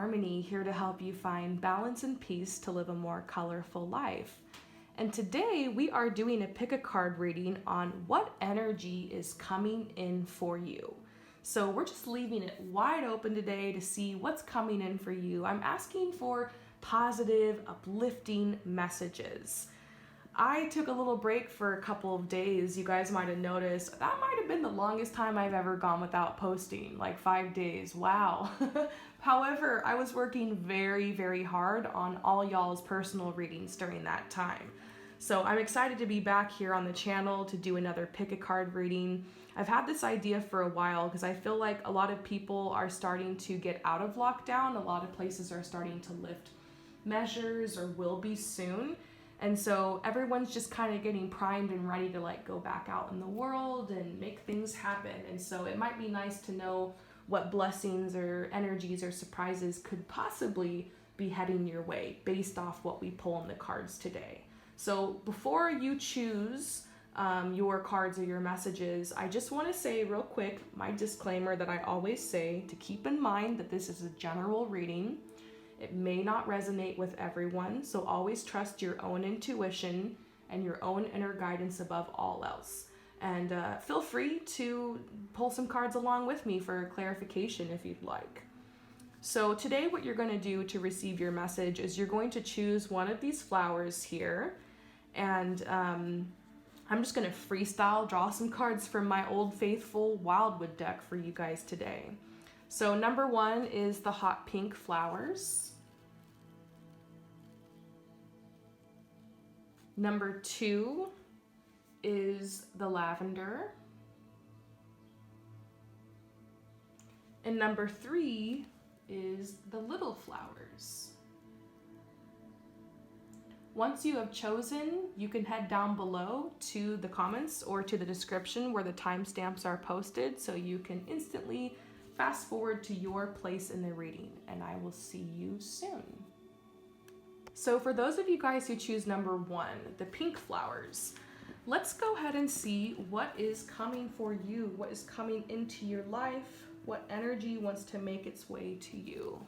harmony, here to help you find balance and peace to live a more colorful life. And today we are doing a pick a card reading on what energy is coming in for you. So we're just leaving it wide open today to see what's coming in for you. I'm asking for positive, uplifting messages. I took a little break for a couple of days. You guys might have noticed that might have been the longest time I've ever gone without posting, like 5 days. Wow. However, I was working very, very hard on all y'all's personal readings during that time. So I'm excited to be back here on the channel to do another pick a card reading. I've had this idea for a while because I feel like a lot of people are starting to get out of lockdown. A lot of places are starting to lift measures or will be soon. And so everyone's just kind of getting primed and ready to like go back out in the world and make things happen. And so it might be nice to know what blessings or energies or surprises could possibly be heading your way based off what we pull in the cards today. So before you choose your cards or your messages, I just want to say real quick my disclaimer that I always say, to keep in mind that this is a general reading. It may not resonate with everyone, so always trust your own intuition and your own inner guidance above all else. And feel free to pull some cards along with me for clarification if you'd like. So today what you're going to do to receive your message is you're going to choose one of these flowers here, and I'm just going to freestyle draw some cards from my old faithful Wildwood deck for you guys today. So number 1 is the hot pink flowers. Number 2 is the lavender. And number 3 is the little flowers. Once you have chosen, you can head down below to the comments or to the description where the timestamps are posted so you can instantly fast forward to your place in the reading, and I will see you soon. So for those of you guys who choose number 1, the pink flowers, let's go ahead and see what is coming for you, what is coming into your life, what energy wants to make its way to you.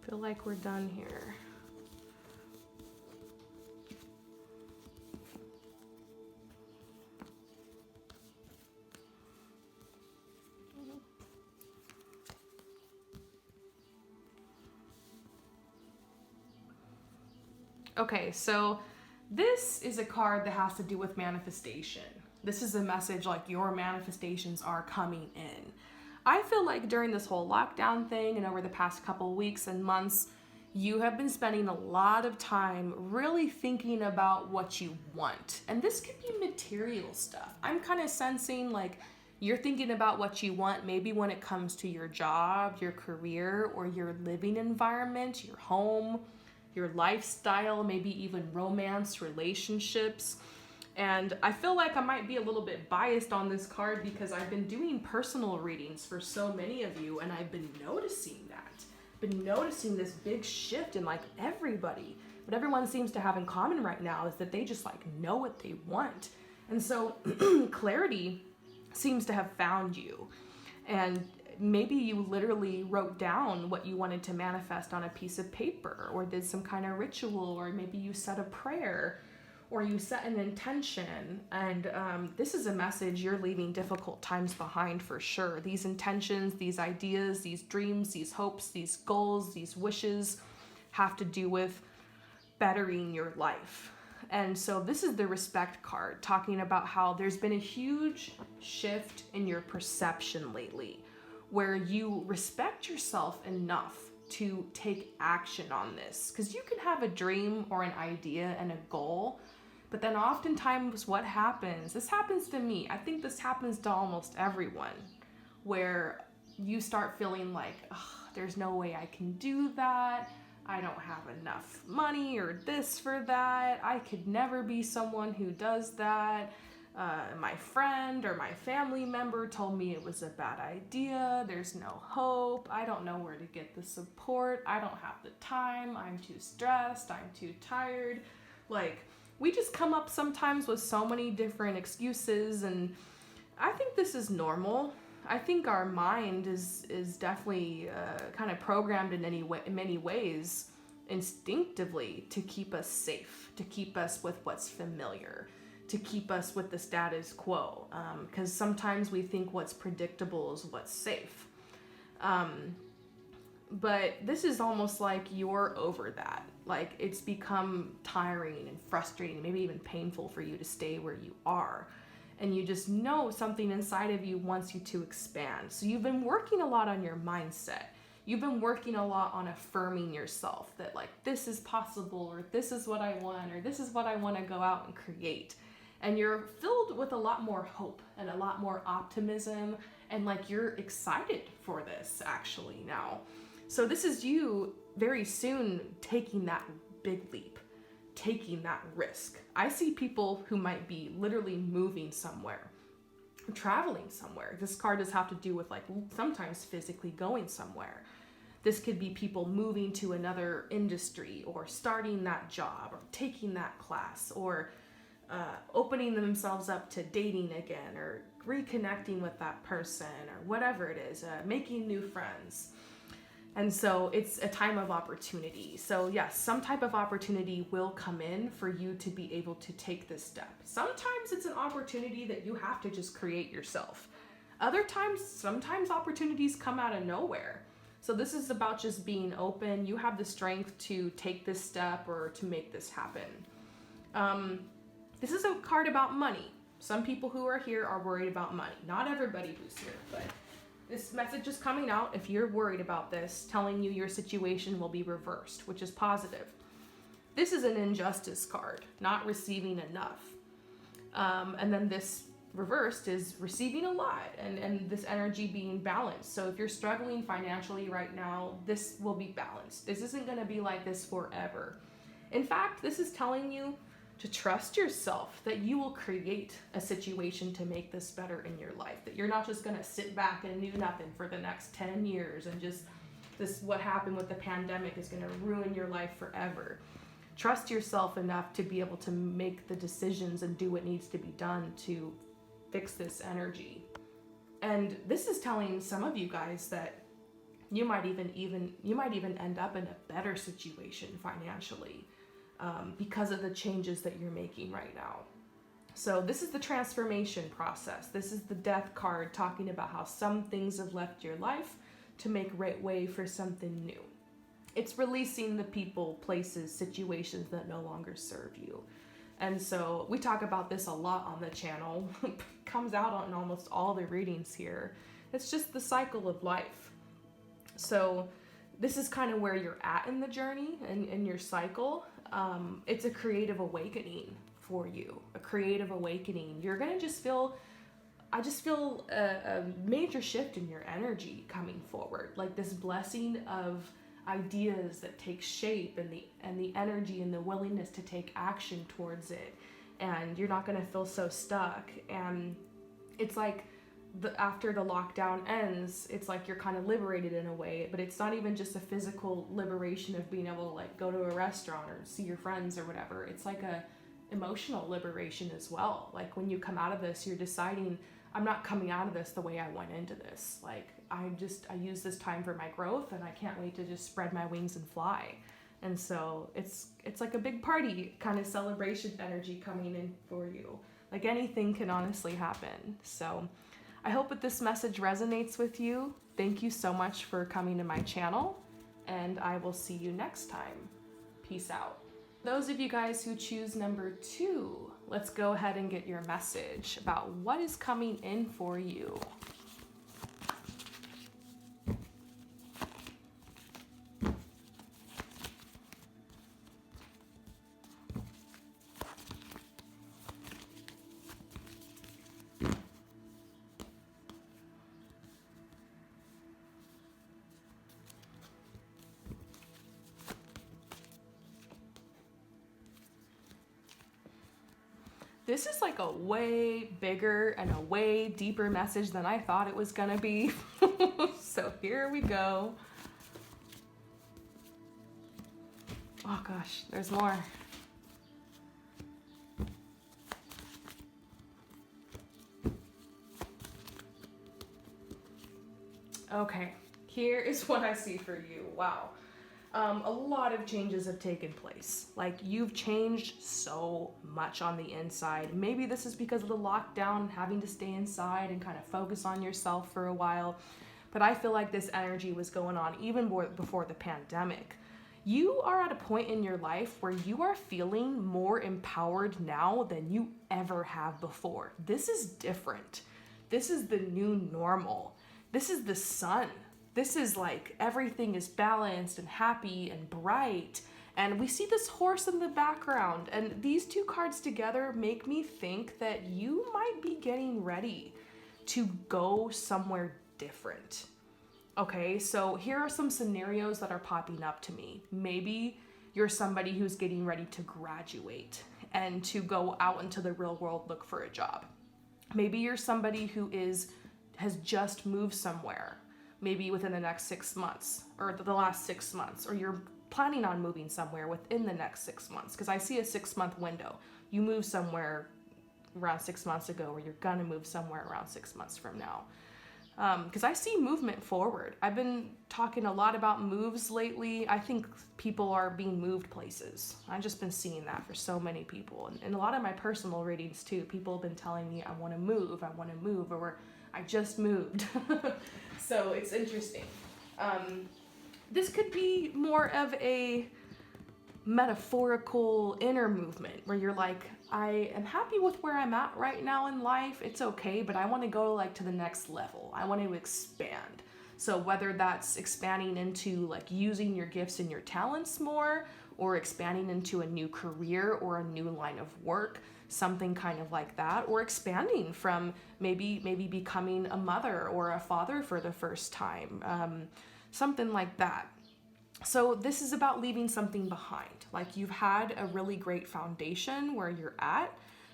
Feel like we're done here. Okay, so this is a card that has to do with manifestation. This is a message like your manifestations are coming in. I feel like during this whole lockdown thing and over the past couple weeks and months, you have been spending a lot of time really thinking about what you want. And this could be material stuff. I'm kind of sensing like you're thinking about what you want maybe when it comes to your job, your career, or your living environment, your home, your lifestyle, maybe even romance, relationships. And I feel like I might be a little bit biased on this card because I've been doing personal readings for so many of you, and I've been noticing that. Been noticing this big shift in like everybody. What everyone seems to have in common right now is that they just like know what they want. And so clarity seems to have found you. And maybe you literally wrote down what you wanted to manifest on a piece of paper, or did some kind of ritual, or maybe you said a prayer, or you set an intention. And this is a message you're leaving difficult times behind for sure. These intentions, these ideas, these dreams, these hopes, these goals, these wishes have to do with bettering your life. And so this is the respect card, talking about how there's been a huge shift in your perception lately, where you respect yourself enough to take action on this. Because you can have a dream or an idea and a goal, but then oftentimes what happens, this happens to me, I think this happens to almost everyone, where you start feeling like, there's no way I can do that, I don't have enough money or this for that, I could never be someone who does that, My friend or my family member told me it was a bad idea. There's no hope. I don't know where to get the support. I don't have the time. I'm too stressed. I'm too tired. Like, we just come up sometimes with so many different excuses, and I think this is normal. I think our mind is definitely kind of programmed in many ways instinctively to keep us safe, to keep us with what's familiar, to keep us with the status quo, because sometimes we think what's predictable is what's safe. But this is almost like you're over that. Like, it's become tiring and frustrating, maybe even painful for you to stay where you are. And you just know something inside of you wants you to expand. So you've been working a lot on your mindset. You've been working a lot on affirming yourself that, like, this is possible, or this is what I want, or this is what I want to go out and create. And you're filled with a lot more hope and a lot more optimism, and like you're excited for this actually now. So this is you very soon taking that big leap, taking that risk. I see people who might be literally moving somewhere, traveling somewhere. This card does have to do with, like, sometimes physically going somewhere. This could be people moving to another industry, or starting that job, or taking that class, or opening themselves up to dating again, or reconnecting with that person, or whatever it is, making new friends. And so it's a time of opportunity. So yes, some type of opportunity will come in for you to be able to take this step. Sometimes it's an opportunity that you have to just create yourself. Other times, sometimes opportunities come out of nowhere. So this is about just being open. You have the strength to take this step or to make this happen. This is a card about money. Some people who are here are worried about money. Not everybody who's here, but this message is coming out, if you're worried about this, telling you your situation will be reversed, which is positive. This is an injustice card, not receiving enough. And then this reversed is receiving a lot, and this energy being balanced. So if you're struggling financially right now, this will be balanced. This isn't going to be like this forever. In fact, this is telling you to trust yourself, that you will create a situation to make this better in your life, that you're not just going to sit back and do nothing for the next 10 years and just what happened with the pandemic is going to ruin your life forever. Trust yourself enough to be able to make the decisions and do what needs to be done to fix this energy. And this is telling some of you guys that you might even end up in a better situation financially, because of the changes that you're making right now. So this is the transformation process. This is the death card, talking about how some things have left your life to make way for something new. It's releasing the people, places, situations that no longer serve you. And so we talk about this a lot on the channel. Comes out on almost all the readings here. It's just the cycle of life. So this is kind of where you're at in the journey and in your cycle. It's a creative awakening for you, a creative awakening. You're going to just feel, I just feel a major shift in your energy coming forward, like this blessing of ideas that take shape, and the energy and the willingness to take action towards it. And you're not going to feel so stuck. And it's like after the lockdown ends, it's like you're kind of liberated in a way, but it's not even just a physical liberation of being able to, like, go to a restaurant or see your friends or whatever. It's like a emotional liberation as well. Like, when you come out of this, you're deciding, I'm not coming out of this the way I went into this. Like, I use this time for my growth, and I can't wait to just spread my wings and fly. And so it's like a big party kind of celebration energy coming in for you. Like, anything can honestly happen. So I hope that this message resonates with you. Thank you so much for coming to my channel, and I will see you next time. Peace out. Those of you guys who choose number 2, let's go ahead and get your message about what is coming in for you. This is like a way bigger and a way deeper message than I thought it was gonna be. So here we go. Oh gosh, there's more. Okay, here is what I see for you. Wow. A lot of changes have taken place. Like, you've changed so much on the inside. Maybe this is because of the lockdown, having to stay inside and kind of focus on yourself for a while. But I feel like this energy was going on even more before the pandemic. You are at a point in your life where you are feeling more empowered now than you ever have before. This is different. This is the new normal. This is the sun. This is like everything is balanced and happy and bright. And we see this horse in the background. And these two cards together make me think that you might be getting ready to go somewhere different. Okay, so here are some scenarios that are popping up to me. Maybe you're somebody who's getting ready to graduate and to go out into the real world, look for a job. Maybe you're somebody who has just moved somewhere, maybe within the next 6 months or the last 6 months, or you're planning on moving somewhere within the next 6 months, because I see a 6-month window. You moved somewhere around 6 months ago, or you're gonna move somewhere around 6 months from now. Because I see movement forward. I've been talking a lot about moves lately. I think people are being moved places. I've just been seeing that for so many people. And a lot of my personal readings too, people have been telling me, I wanna move, or I just moved. So it's interesting. This could be more of a metaphorical inner movement where you're like, I am happy with where I'm at right now in life. It's okay, but I want to go like to the next level. I want to expand. So whether that's expanding into like using your gifts and your talents more, or expanding into a new career or a new line of work, something kind of like that, or expanding from maybe becoming a mother or a father for the first time, something like that. So this is about leaving something behind. Like, you've had a really great foundation where you're at,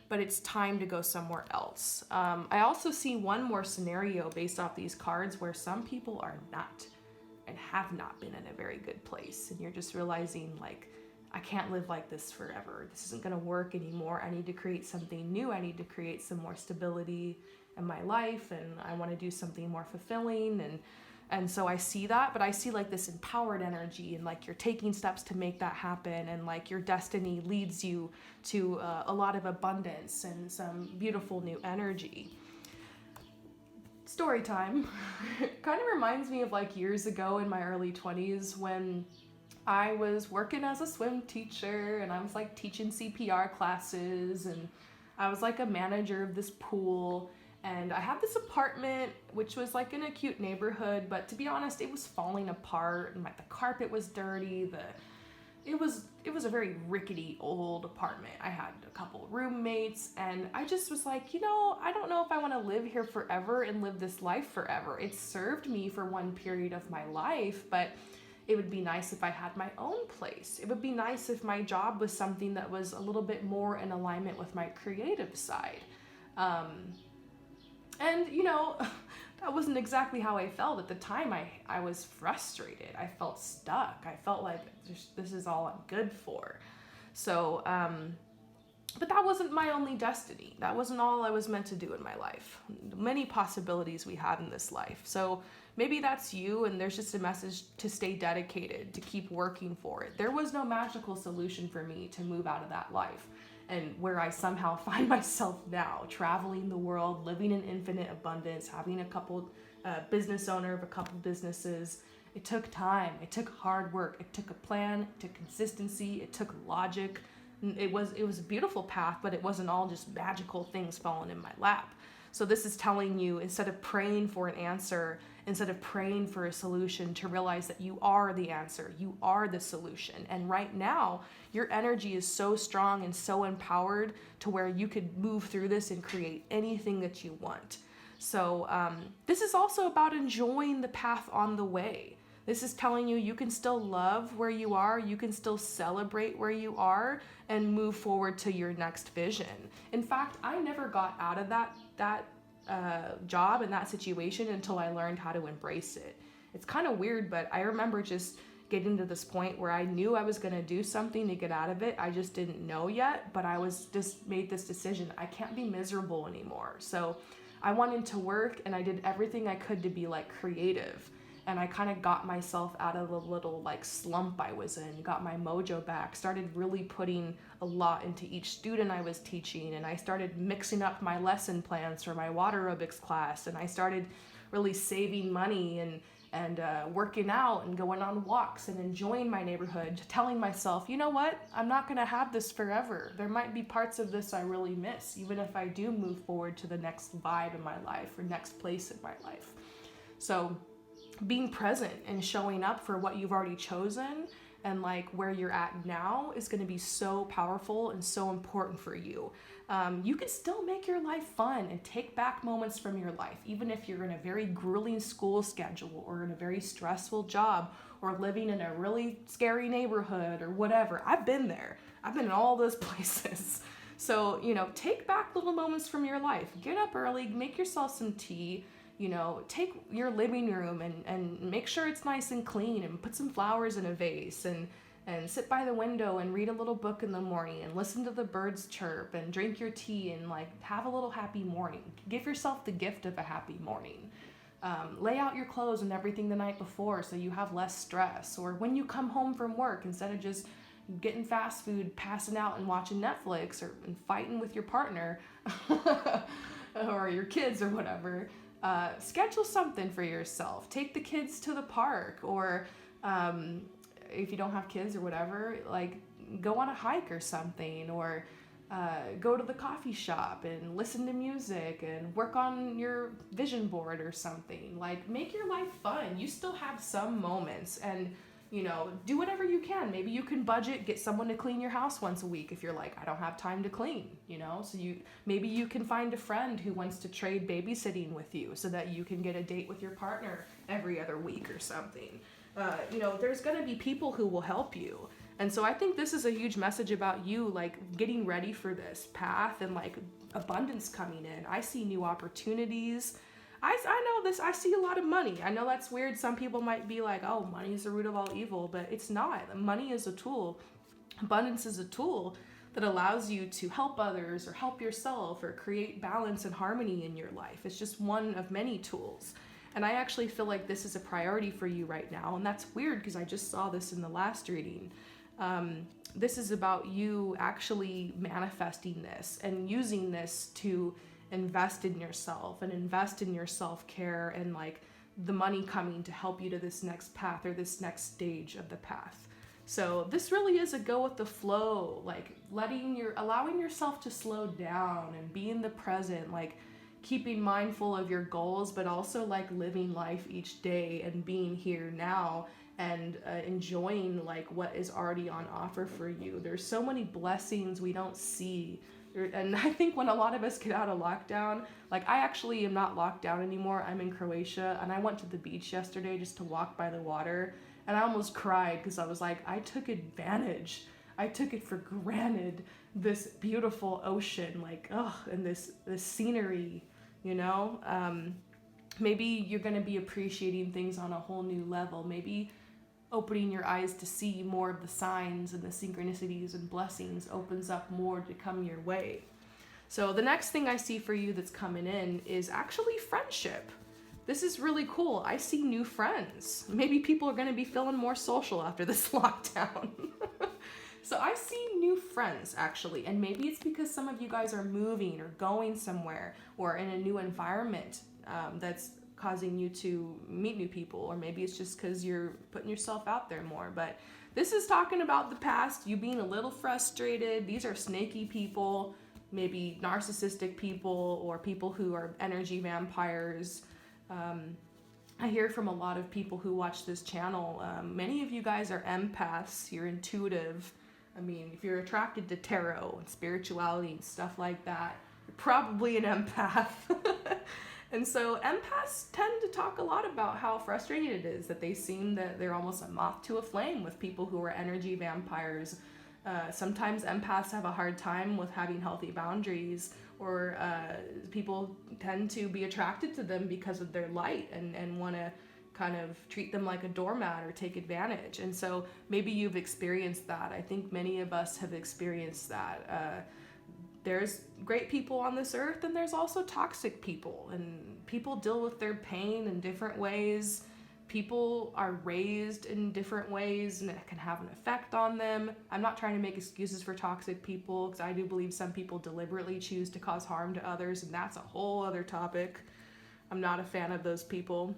but it's time to go somewhere else. I also see one more scenario based off these cards where some people are not and have not been in a very good place. And you're just realizing, like, I can't live like this forever. This isn't gonna work anymore. I need to create something new. I need to create some more stability in my life, and I wanna do something more fulfilling. And so I see that, but I see like this empowered energy, and like you're taking steps to make that happen, and like your destiny leads you to a lot of abundance and some beautiful new energy. Story time. Kind of reminds me of like years ago in my early 20s when I was working as a swim teacher, and I was like teaching CPR classes, and I was like a manager of this pool. And I had this apartment, which was like in a cute neighborhood, but to be honest, it was falling apart, and like the carpet was dirty. It was a very rickety old apartment. I had a couple roommates, and I just was like, I don't know if I want to live here forever and live this life forever. It served me for one period of my life, but it would be nice if I had my own place. It would be nice if my job was something that was a little bit more in alignment with my creative side. And that wasn't exactly how I felt at the time. I was frustrated. I felt stuck. I felt like this is all I'm good for. So, but that wasn't my only destiny. That wasn't all I was meant to do in my life. Many possibilities we had in this life. So maybe that's you, and there's just a message to stay dedicated, to keep working for it. There was no magical solution for me to move out of that life. And where I somehow find myself now, traveling the world, living in infinite abundance, having a couple, business owner of a couple businesses. It took time, it took hard work, it took a plan, it took consistency, it took logic. It was a beautiful path, but it wasn't all just magical things falling in my lap. So this is telling you, instead of praying for an answer, instead of praying for a solution, to realize that you are the answer, you are the solution. And right now, your energy is so strong and so empowered to where you could move through this and create anything that you want. So this is also about enjoying the path on the way. This is telling you can still love where you are, you can still celebrate where you are, and move forward to your next vision. In fact, I never got out of that job and that situation until I learned how to embrace it. It's kind of weird, but I remember just getting to this point where I knew I was going to do something to get out of it. I just didn't know yet, but I was just made this decision. I can't be miserable anymore. So I went into work and I did everything I could to be like creative. And I kind of got myself out of the little like slump I was in, got my mojo back, started really putting a lot into each student I was teaching. And I started mixing up my lesson plans for my water aerobics class. And I started really saving money and working out and going on walks and enjoying my neighborhood, telling myself, you know what, I'm not going to have this forever. There might be parts of this I really miss, even if I do move forward to the next vibe in my life or next place in my life. So being present and showing up for what you've already chosen and like where you're at now is going to be so powerful and so important for you. You can still make your life fun and take back moments from your life, even if you're in a very grueling school schedule or in a very stressful job or living in a really scary neighborhood or whatever. I've been there. I've been in all those places. So, take back little moments from your life. Get up early, make yourself some tea. Take your living room and make sure it's nice and clean and put some flowers in a vase and sit by the window and read a little book in the morning and listen to the birds chirp and drink your tea and like have a little happy morning. Give yourself the gift of a happy morning. Lay out your clothes and everything the night before so you have less stress. Or when you come home from work, instead of just getting fast food, passing out and watching Netflix and fighting with your partner or your kids or whatever, schedule something for yourself. Take the kids to the park, or if you don't have kids or whatever, like go on a hike or something, or go to the coffee shop and listen to music and work on your vision board or something. Like, make your life fun. You still have some moments, and do whatever you can. Maybe you can budget, get someone to clean your house once a week if you're like, I don't have time to clean, so maybe you can find a friend who wants to trade babysitting with you so that you can get a date with your partner every other week or something. There's going to be people who will help you. And so I think this is a huge message about you, like getting ready for this path and like abundance coming in. I see new opportunities. I know this. I see a lot of money. I know that's weird. Some people might be like, oh, money is the root of all evil, but it's not. Money is a tool. Abundance is a tool that allows you to help others or help yourself or create balance and harmony in your life. It's just one of many tools. And I actually feel like this is a priority for you right now. And that's weird because I just saw this in the last reading. This is about you actually manifesting this and using this to invest in yourself and invest in your self-care and like the money coming to help you to this next path or this next stage of the path. So this really is a go with the flow, like allowing yourself to slow down and be in the present, like keeping mindful of your goals, but also like living life each day and being here now and enjoying like what is already on offer for you. There's so many blessings we don't see. And I think when a lot of us get out of lockdown, like I actually am not locked down anymore. I'm in Croatia and I went to the beach yesterday just to walk by the water, and I almost cried because I was like, I took advantage. I took it for granted, this beautiful ocean, like, and this scenery, maybe you're going to be appreciating things on a whole new level. Maybe opening your eyes to see more of the signs and the synchronicities and blessings opens up more to come your way. So the next thing I see for you that's coming in is actually friendship. This is really cool. I see new friends. Maybe people are going to be feeling more social after this lockdown. So I see new friends actually, and maybe it's because some of you guys are moving or going somewhere or in a new environment that's causing you to meet new people, or maybe it's just because you're putting yourself out there more. But this is talking about the past, you being a little frustrated. These are snaky people, maybe narcissistic people, or people who are energy vampires. I hear from a lot of people who watch this channel. Many of you guys are empaths, you're intuitive. I mean, if you're attracted to tarot and spirituality and stuff like that, you're probably an empath. And so empaths tend to talk a lot about how frustrating it is that they seem that they're almost a moth to a flame with people who are energy vampires. Sometimes empaths have a hard time with having healthy boundaries, or people tend to be attracted to them because of their light and want to kind of treat them like a doormat or take advantage. And so maybe you've experienced that. I think many of us have experienced that. There's great people on this earth, and there's also toxic people, and people deal with their pain in different ways. People are raised in different ways, and it can have an effect on them. I'm not trying to make excuses for toxic people, because I do believe some people deliberately choose to cause harm to others, and that's a whole other topic. I'm not a fan of those people,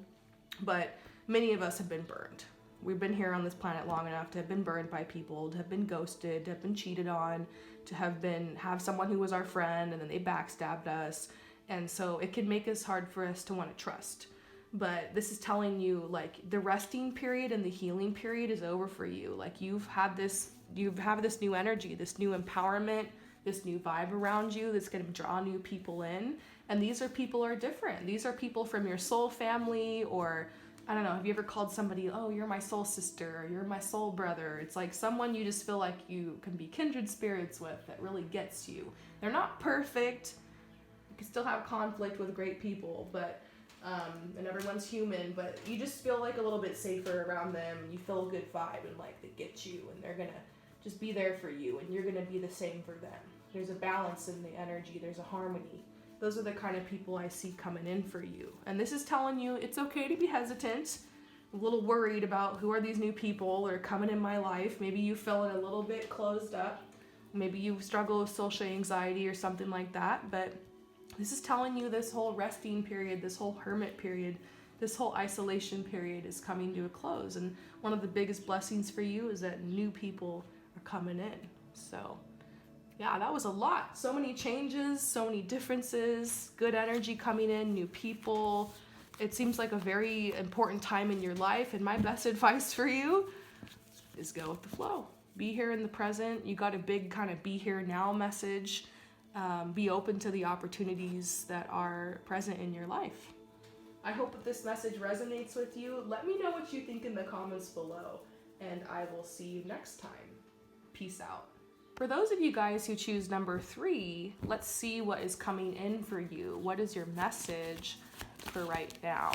but many of us have been burned. We've been here on this planet long enough to have been burned by people, to have been ghosted, to have been cheated on, to have someone who was our friend and then they backstabbed us. And so it can make it hard for us to want to trust. But this is telling you, like, the resting period and the healing period is over for you. Like, you have this new energy, this new empowerment, this new vibe around you that's going to draw new people in. And these people are different. These are people from your soul family, or I don't know, have you ever called somebody, oh, you're my soul sister, or you're my soul brother? It's like someone you just feel like you can be kindred spirits with that really gets you. They're not perfect. You can still have conflict with great people, but and everyone's human, but you just feel like a little bit safer around them. You feel a good vibe, and like they get you, and they're gonna just be there for you, and you're gonna be the same for them. There's a balance in the energy. There's a harmony. Those are the kind of people I see coming in for you. And this is telling you it's okay to be hesitant, a little worried about who are these new people that are coming in my life. Maybe you feel it a little bit closed up. Maybe you struggle with social anxiety or something like that. But this is telling you this whole resting period, this whole hermit period, this whole isolation period is coming to a close. And one of the biggest blessings for you is that new people are coming in. So yeah, that was a lot. So many changes, so many differences, good energy coming in, new people. It seems like a very important time in your life. And my best advice for you is go with the flow. Be here in the present. You got a big kind of be here now message. Be open to the opportunities that are present in your life. I hope that this message resonates with you. Let me know what you think in the comments below, and I will see you next time. Peace out. For those of you guys who choose number 3, let's see what is coming in for you. What is your message for right now?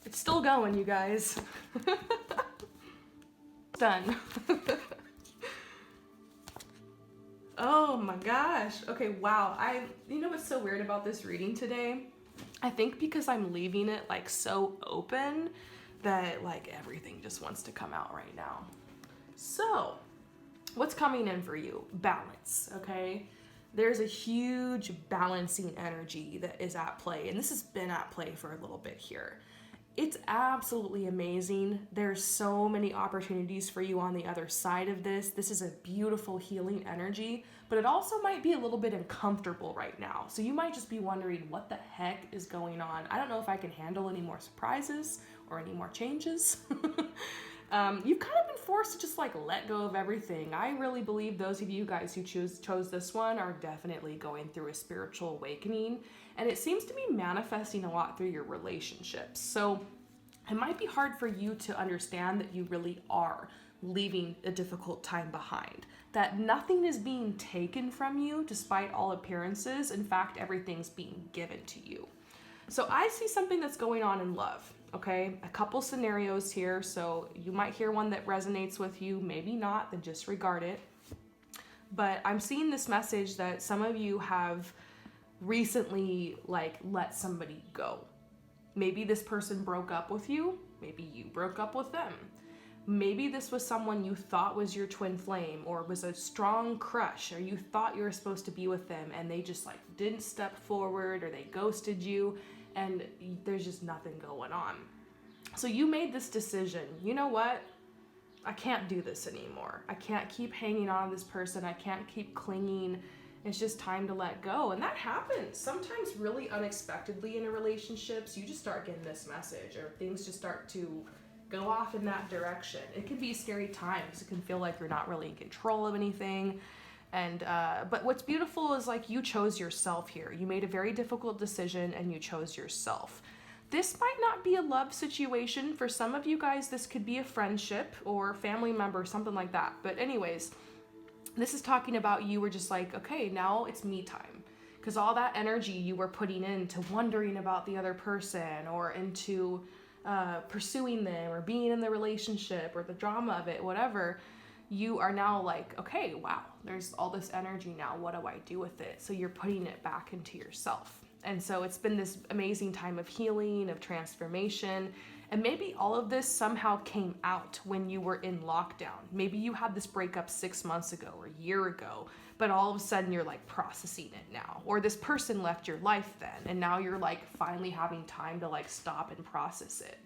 It's still going, you guys. Done. Oh my gosh. Okay, wow. You know what's so weird about this reading today? I think because I'm leaving it like so open that like everything just wants to come out right now. So, what's coming in for you? Balance, okay? There's a huge balancing energy that is at play, and this has been at play for a little bit here. It's absolutely amazing. There's so many opportunities for you on the other side of this. This is a beautiful healing energy, but it also might be a little bit uncomfortable right now. So you might just be wondering what the heck is going on. I don't know if I can handle any more surprises or any more changes. You've kind of been forced to just like let go of everything. I really believe those of you guys who chose this one are definitely going through a spiritual awakening, and it seems to be manifesting a lot through your relationships. So it might be hard for you to understand that you really are leaving a difficult time behind, that nothing is being taken from you despite all appearances. In fact, everything's being given to you. So I see something that's going on in love. Okay, a couple scenarios here, so you might hear one that resonates with you, maybe not, then disregard it. But I'm seeing this message that some of you have recently like let somebody go. Maybe this person broke up with you, maybe you broke up with them. Maybe this was someone you thought was your twin flame, or was a strong crush, or you thought you were supposed to be with them and they just like didn't step forward, or they ghosted you, and there's just nothing going on. So you made this decision. You know what? I can't do this anymore. I can't keep hanging on to this person. I can't keep clinging. It's just time to let go. And that happens sometimes really unexpectedly in a relationships. You just start getting this message, or things just start to go off in that direction. It can be a scary time because it can feel like you're not really in control of anything. And but what's beautiful is like you chose yourself here. You made a very difficult decision and you chose yourself. This might not be a love situation. For some of you guys, this could be a friendship or family member, something like that. But anyways, this is talking about you were just like, okay, now it's me time. Because all that energy you were putting into wondering about the other person, or into pursuing them, or being in the relationship, or the drama of it, whatever, you are now like, okay, wow, there's all this energy now. What do I do with it? So you're putting it back into yourself. And so it's been this amazing time of healing, of transformation. And maybe all of this somehow came out when you were in lockdown. Maybe you had this breakup 6 months ago or a year ago, but all of a sudden you're like processing it now. Or this person left your life then, and now you're like finally having time to like stop and process it.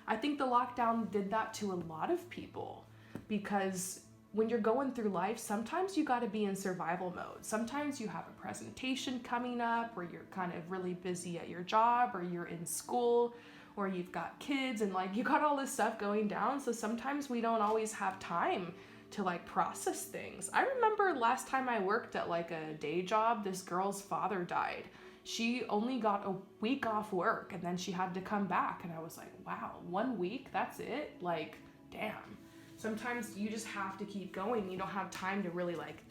I think the lockdown did that to a lot of people, because when you're going through life, sometimes you got to be in survival mode. Sometimes you have a presentation coming up, or you're kind of really busy at your job, or you're in school, or you've got kids, and like you got all this stuff going down. So sometimes we don't always have time to like process things. I remember last time I worked at like a day job, this girl's father died. She only got a week off work, and then she had to come back. And I was like, wow, 1 week, that's it? Like, damn. Sometimes you just have to keep going. You don't have time to really like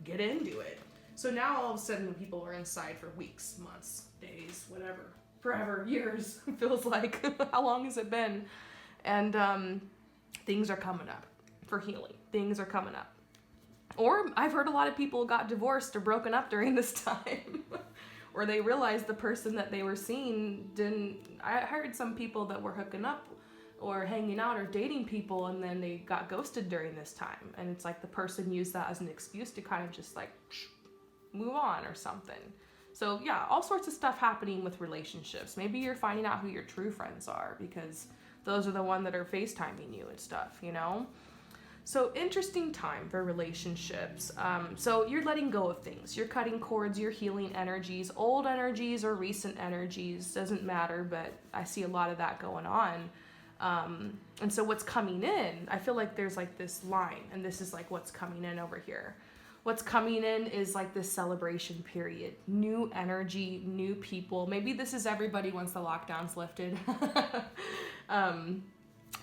get into it. So now all of a sudden people are inside for weeks, months, days, whatever, forever, years, feels like. How long has it been? And things are coming up for healing. Things are coming up. Or I've heard a lot of people got divorced or broken up during this time. Or they realized the person that they were seeing didn't. I heard some people that were hooking up or hanging out or dating people, and then they got ghosted during this time. And it's like the person used that as an excuse to kind of just like move on or something. So yeah, all sorts of stuff happening with relationships. Maybe you're finding out who your true friends are, because those are the ones that are FaceTiming you and stuff, you know? So interesting time for relationships. So you're letting go of things. You're cutting cords, you're healing energies, old energies or recent energies, doesn't matter, but I see a lot of that going on. And so what's coming in, I feel like there's like this line, and this is like what's coming in over here. What's coming in is like this celebration period, new energy, new people. Maybe this is everybody once the lockdown's lifted.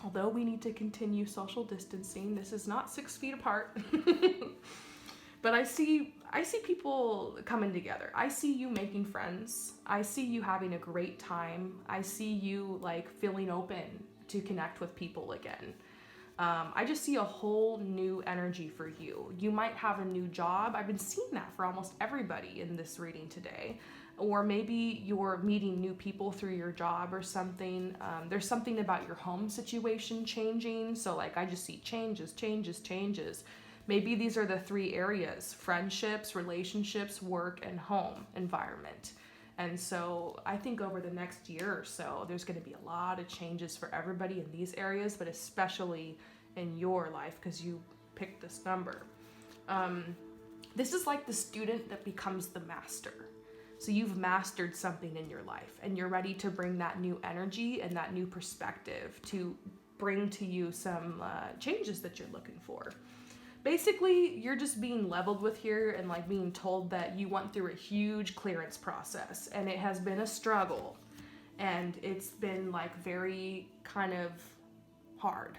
Although we need to continue social distancing, this is not 6 feet apart. But I see people coming together. I see you making friends. I see you having a great time. I see you like feeling open to connect with people again. I just see a whole new energy for you. You might have a new job. I've been seeing that for almost everybody in this reading today. Or maybe you're meeting new people through your job or something. There's something about your home situation changing. So like I just see changes. Maybe these are the 3 areas: friendships, relationships, work, and home environment. And so I think over the next year or so, there's going to be a lot of changes for everybody in these areas, but especially in your life because you picked this number. This is like the student that becomes the master. So you've mastered something in your life, and you're ready to bring that new energy and that new perspective to bring to you some changes that you're looking for. Basically, you're just being leveled with here and like being told that you went through a huge clearance process, and it has been a struggle, and it's been like very kind of hard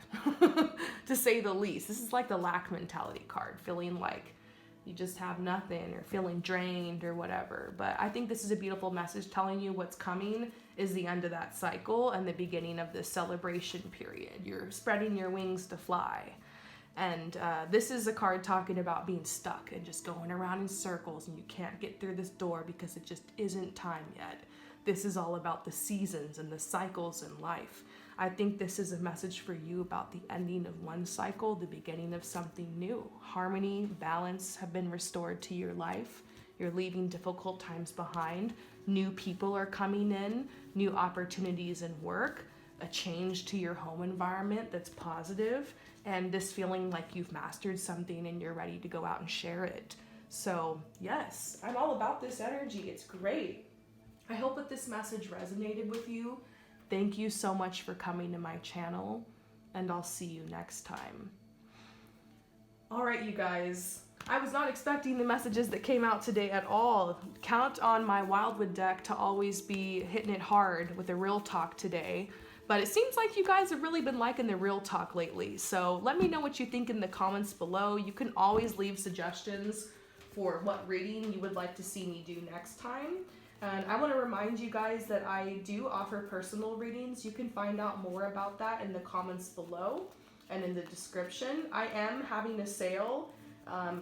to say the least. This is like the lack mentality card, feeling like you just have nothing or feeling drained or whatever. But I think this is a beautiful message telling you what's coming is the end of that cycle and the beginning of this celebration period. You're spreading your wings to fly. And this is a card talking about being stuck and just going around in circles, and you can't get through this door because it just isn't time yet. This is all about the seasons and the cycles in life. I think this is a message for you about the ending of one cycle, the beginning of something new. Harmony, balance have been restored to your life. You're leaving difficult times behind. New people are coming in, new opportunities in work, a change to your home environment that's positive, and this feeling like you've mastered something and you're ready to go out and share it. So, yes, I'm all about this energy. It's great. I hope that this message resonated with you. Thank you so much for coming to my channel, and I'll see you next time. All right, you guys. I was not expecting the messages that came out today at all. Count on my Wildwood deck to always be hitting it hard with the real talk today. But it seems like you guys have really been liking the real talk lately. So let me know what you think in the comments below. You can always leave suggestions for what reading you would like to see me do next time. And I want to remind you guys that I do offer personal readings. You can find out more about that in the comments below and in the description. I am having a sale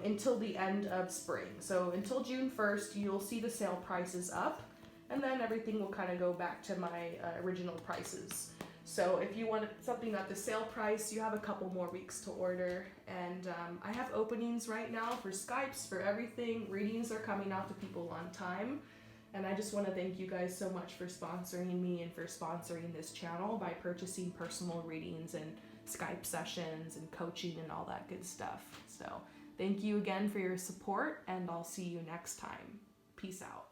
until the end of spring. So until June 1st, you'll see the sale prices up, and then everything will kind of go back to my original prices. So if you want something at the sale price, you have a couple more weeks to order. And I have openings right now for Skypes, for everything. Readings are coming out to people on time. And I just want to thank you guys so much for sponsoring me and for sponsoring this channel by purchasing personal readings and Skype sessions and coaching and all that good stuff. So thank you again for your support, and I'll see you next time. Peace out.